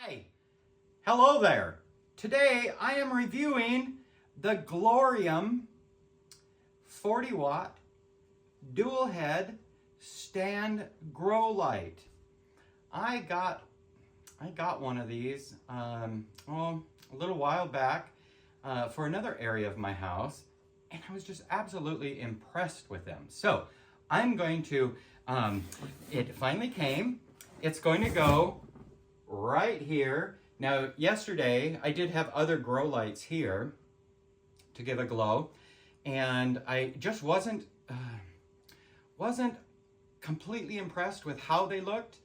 Hi, hello there. Today I am reviewing the Glowrium 40 watt dual head stand grow light. I got one of these a little while back for another area of my house, and I was just absolutely impressed with them. So I'm going to, it finally came. It's going to go right here. Now, yesterday I did have other grow lights here to give a glow, and I just wasn't completely impressed with how they looked,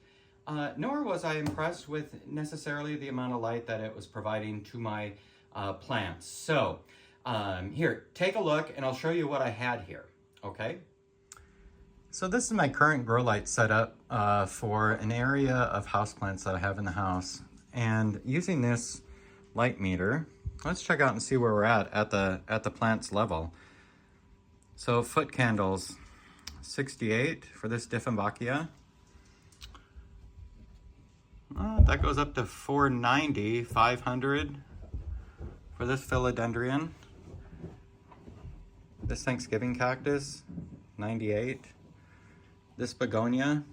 nor was I impressed with necessarily the amount of light that it was providing to my plants. So here, take a look and I'll show you what I had here, okay? So this is my current grow light setup for an area of houseplants that I have in the house. And using this light meter, let's check out and see where we're at the plant's level. So foot candles, 68 for this Diffenbachia. That goes up to 490, 500 for this philodendron. This Thanksgiving cactus, 98. This begonia,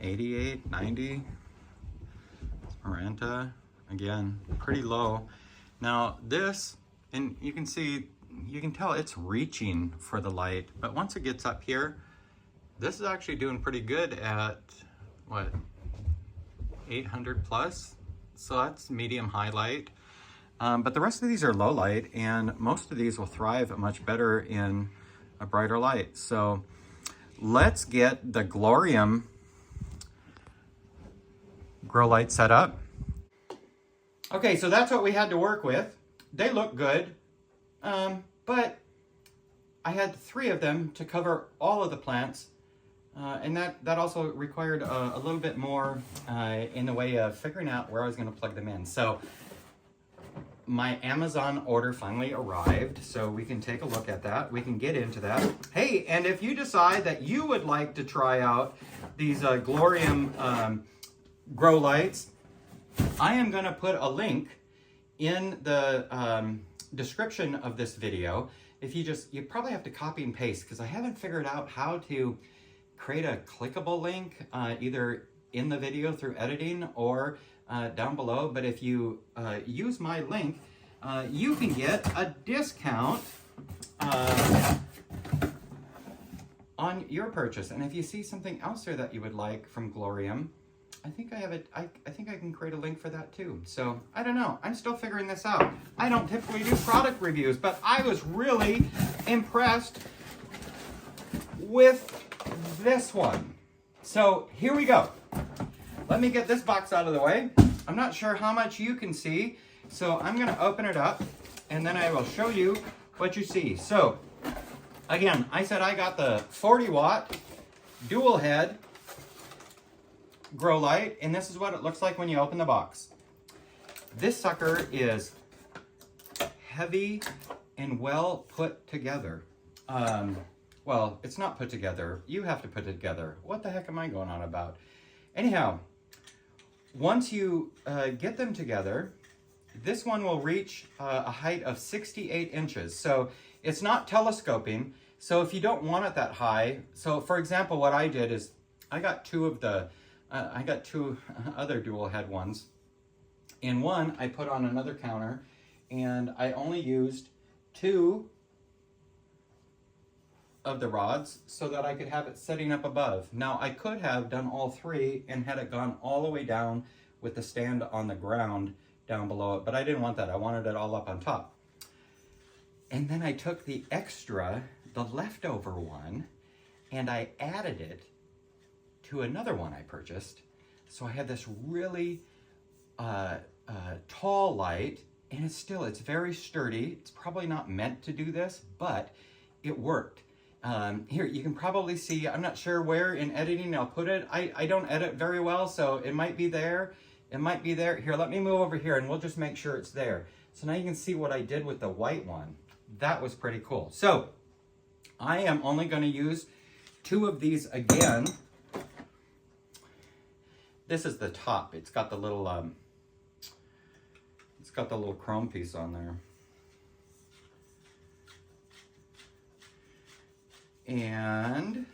88, 90. Maranta, again, pretty low. Now this, and you can see, you can tell it's reaching for the light, but once it gets up here, this is actually doing pretty good at, what, 800 plus? So that's medium high light. But the rest of these are low light, and most of these will thrive much better in a brighter light. So let's get the Glowrium grow light set up. Okay, so that's what we had to work with. They look good, but I had 3 of them to cover all of the plants, and that also required a little bit more in the way of figuring out where I was going to plug them in. So my Amazon order finally arrived, so we can take a look at that. We can get into that. Hey, and if you decide that you would like to try out these Glowrium grow lights, I am going to put a link in the description of this video. If you probably have to copy and paste, because I haven't figured out how to create a clickable link either in the video through editing or down below. But if you use my link, you can get a discount on your purchase. And if you see something else there that you would like from Glowrium, I think I have it. I think I can create a link for that too. So I don't know. I'm still figuring this out. I don't typically do product reviews, but I was really impressed with this one. So here we go. Let me get this box out of the way. I'm not sure how much you can see, so I'm going to open it up and then I will show you what you see. So again, I said I got the 40 watt dual head grow light, and this is what it looks like when you open the box. This sucker is heavy and well put together. Well, it's not put together. You have to put it together. What the heck am I going on about? Anyhow, once you get them together, this one will reach a height of 68 inches. So it's not telescoping. So if you don't want it that high, so for example, what I did is I got two other dual head ones. In one, I put on another counter, and I only used 2 of the rods so that I could have it setting up above. Now, I could have done all 3 and had it gone all the way down with the stand on the ground down below it, but I didn't want that. I wanted it all up on top. And then I took the extra, the leftover one, and I added it to another one I purchased. So I had this really tall light, and it's very sturdy. It's probably not meant to do this, but it worked. Here, you can probably see, I'm not sure where in editing I'll put it. I don't edit very well, so it might be there. It might be there. Here, let me move over here and we'll just make sure it's there. So now you can see what I did with the white one. That was pretty cool. So I am only going to use 2 of these again. This is the top. It's got the little chrome piece on there. And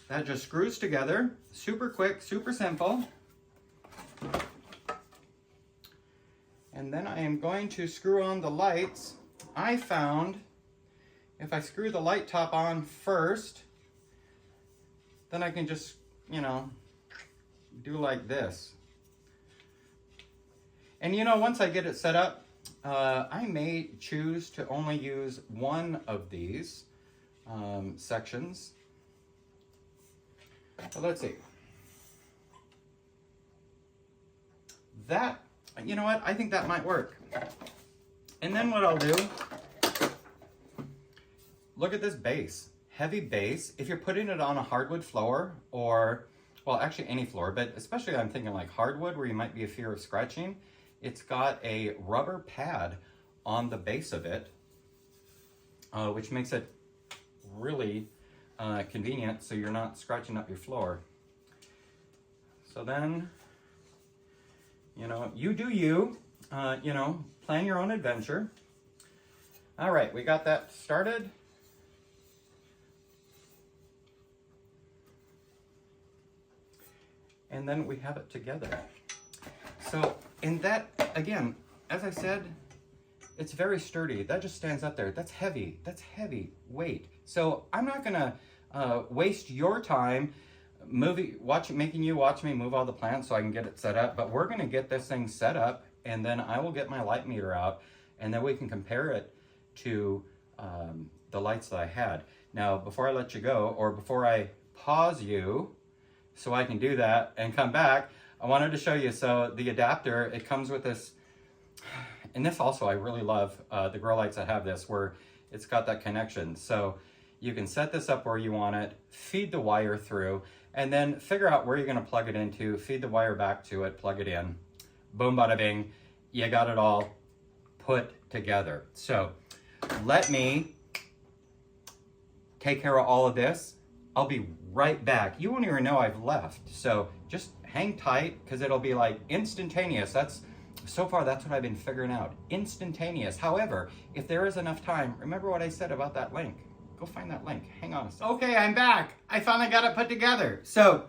that just screws together. Super quick, super simple. And then I am going to screw on the lights. I found if I screw the light top on first, then I can just, you know, do like this. And you know, once I get it set up, I may choose to only use one of these sections. So let's see. That, you know what, I think that might work. And then what I'll do, look at this base, heavy base. If you're putting it on a hardwood floor or, well, actually any floor, but especially I'm thinking like hardwood where you might be a fear of scratching, it's got a rubber pad on the base of it, which makes it really convenient so you're not scratching up your floor. So then, you know, you do you, you know, plan your own adventure. All right, we got that started. And then we have it together. So, in that, again, as I said, it's very sturdy. That just stands up there. That's heavy weight. So I'm not gonna waste your time making you watch me move all the plants so I can get it set up, but we're gonna get this thing set up and then I will get my light meter out and then we can compare it to the lights that I had. Now, before I let you go, or before I pause you so I can do that and come back, I wanted to show you, so the adapter, it comes with this, and this also I really love, the grow lights that have this, where it's got that connection. So you can set this up where you want it, feed the wire through, and then figure out where you're gonna plug it into, feed the wire back to it, plug it in, boom, bada bing, you got it all put together. So let me take care of all of this. I'll be right back. You won't even know I've left. So just hang tight because it'll be like instantaneous. So far, that's what I've been figuring out. Instantaneous. However, if there is enough time, remember what I said about that link. Go find that link. Hang on a second. Okay, I'm back. I finally got it put together. So,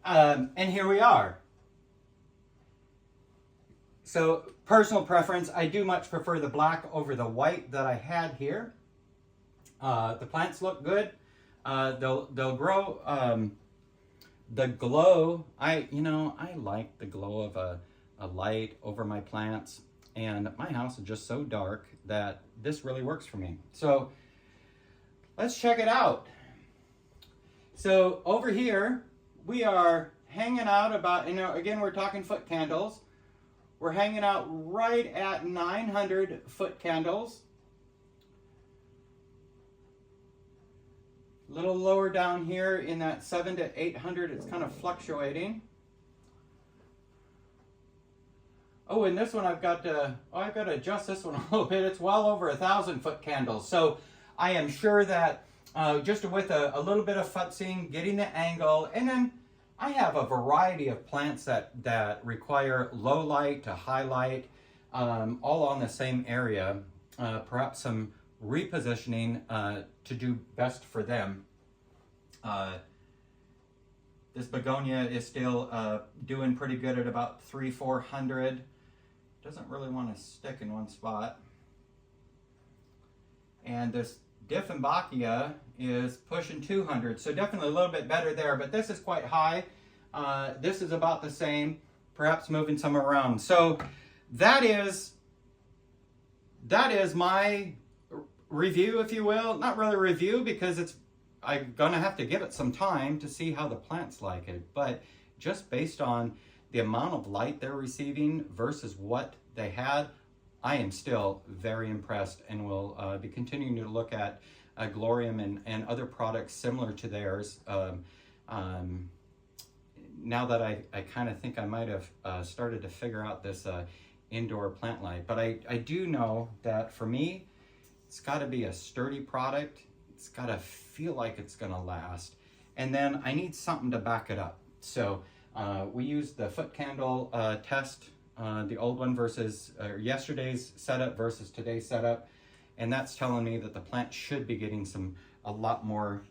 and here we are. So, personal preference, I do much prefer the black over the white that I had here. The plants look good. They'll grow. The glow, I like the glow of a light over my plants, and my house is just so dark that this really works for me. So let's check it out. So over here we are hanging out about, again, we're talking foot candles. We're hanging out right at 900 foot candles. A little lower down here in that 700 to 800, it's kind of fluctuating. Oh, and this one I've got to adjust this one a little bit. It's well over 1,000 foot candles. So I am sure that just with a little bit of futzing, getting the angle, and then I have a variety of plants that require low light to high light, all on the same area. Perhaps some repositioning to do best for them. This begonia is still doing pretty good at about 300-400. Doesn't really want to stick in one spot. And this Dieffenbachia is pushing 200, so definitely a little bit better there, but this is quite high. This is about the same, perhaps moving some around. So that is my review, if you will. Not really a review because I'm gonna have to give it some time to see how the plants like it, but just based on the amount of light they're receiving versus what they had, I am still very impressed and will be continuing to look at Glowrium and other products similar to theirs. Now that I kind of think I might have started to figure out this indoor plant light, but I do know that for me, it's got to be a sturdy product. It's got to feel like it's going to last. And then I need something to back it up. So We used the foot candle test, the old one versus yesterday's setup versus today's setup, and that's telling me that the plant should be getting a lot more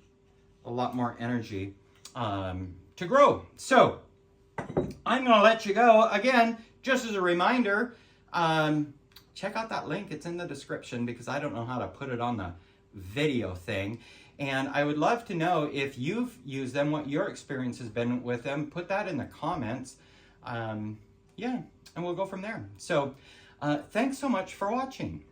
energy to grow. So I'm going to let you go. Again, just as a reminder, check out that link. It's in the description because I don't know how to put it on the video thing. And I would love to know if you've used them, what your experience has been with them. Put that in the comments. Yeah, and we'll go from there. So thanks so much for watching.